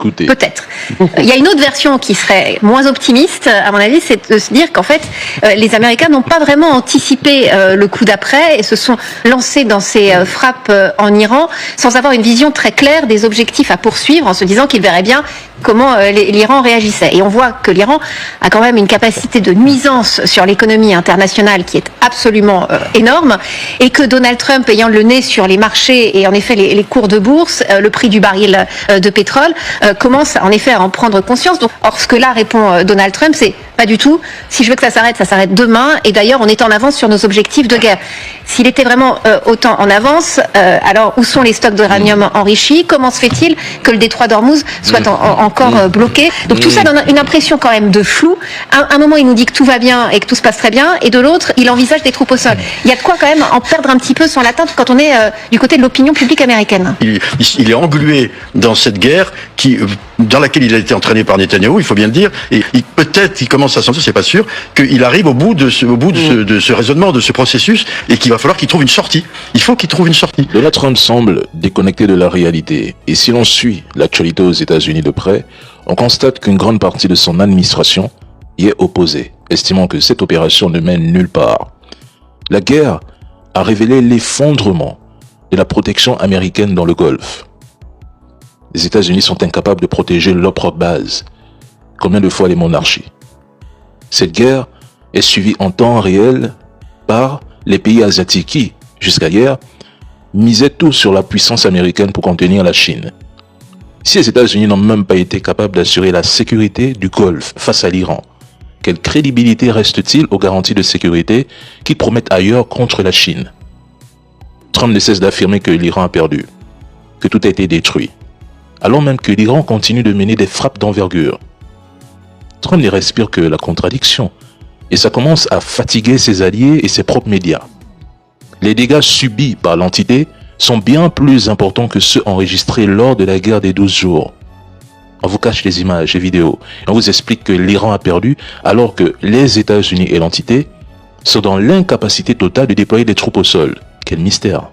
Écoutez. Peut-être. Il y a une autre version qui serait moins optimiste, à mon avis, c'est de se dire qu'en fait, les Américains n'ont pas vraiment anticipé le coup d'après et se sont lancés dans ces frappes en Iran sans avoir une vision très claire des objectifs à poursuivre, en se disant qu'ils verraient bien comment l'Iran réagissait. Et on voit que l'Iran a quand même une capacité de nuisance sur l'économie internationale qui est absolument énorme, et que Donald Trump, ayant le nez sur les marchés et en effet les cours de bourse, le prix du baril de pétrole, commence en effet à en prendre conscience. Donc, or, ce que là répond Donald Trump, c'est pas du tout. Si je veux que ça s'arrête demain. Et d'ailleurs, on est en avance sur nos objectifs de guerre. S'il était vraiment autant en avance, alors où sont les stocks d'uranium enrichis? Comment se fait-il que le détroit d'Ormuz soit encore bloqué? Donc tout ça donne une impression quand même de flou. À un moment, il nous dit que tout va bien et que tout se passe très bien, et de l'autre, il envisage des troupes au sol. Il y a de quoi quand même en perdre un petit peu son latin quand on est du côté de l'opinion publique américaine. Il est englué dans cette guerre dans laquelle il a été entraîné par Netanyahou, il faut bien le dire, et peut-être il commence à sentir, c'est pas sûr, qu'il arrive au bout de ce raisonnement, de ce processus, et qu'il va falloir qu'il trouve une sortie. Il faut qu'il trouve une sortie. Donald Trump semble déconnecté de la réalité, et si l'on suit l'actualité aux États-Unis de près, on constate qu'une grande partie de son administration y est opposée, estimant que cette opération ne mène nulle part. La guerre a révélé l'effondrement de la protection américaine dans le Golfe. Les États-Unis sont incapables de protéger leur propre base. Combien de fois les monarchies? Cette guerre est suivie en temps réel par les pays asiatiques qui, jusqu'à hier, misaient tout sur la puissance américaine pour contenir la Chine. Si les États-Unis n'ont même pas été capables d'assurer la sécurité du Golfe face à l'Iran, quelle crédibilité reste-t-il aux garanties de sécurité qu'ils promettent ailleurs contre la Chine? Trump ne cesse d'affirmer que l'Iran a perdu, que tout a été détruit, alors même que l'Iran continue de mener des frappes d'envergure. Trump ne respire que la contradiction, et ça commence à fatiguer ses alliés et ses propres médias. Les dégâts subis par l'entité sont bien plus importants que ceux enregistrés lors de la guerre des 12 jours. On vous cache les images et vidéos, et on vous explique que l'Iran a perdu alors que les États-Unis et l'entité sont dans l'incapacité totale de déployer des troupes au sol. Quel mystère!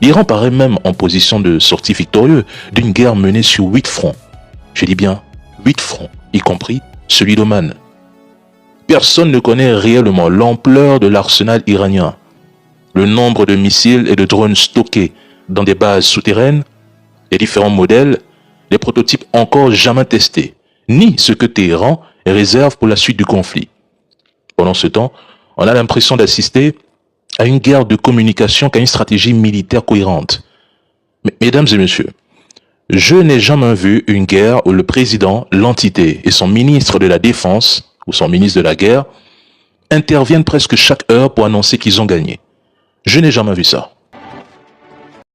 L'Iran paraît même en position de sortie victorieux d'une guerre menée sur 8 fronts. Je dis bien 8 fronts, y compris celui d'Oman. Personne ne connaît réellement l'ampleur de l'arsenal iranien, le nombre de missiles et de drones stockés dans des bases souterraines, les différents modèles, les prototypes encore jamais testés, ni ce que Téhéran réserve pour la suite du conflit. Pendant ce temps, on a l'impression d'assister à une guerre de communication qu'à une stratégie militaire cohérente. Mesdames et messieurs, je n'ai jamais vu une guerre où le président, l'entité et son ministre de la Défense, ou son ministre de la Guerre, interviennent presque chaque heure pour annoncer qu'ils ont gagné. Je n'ai jamais vu ça.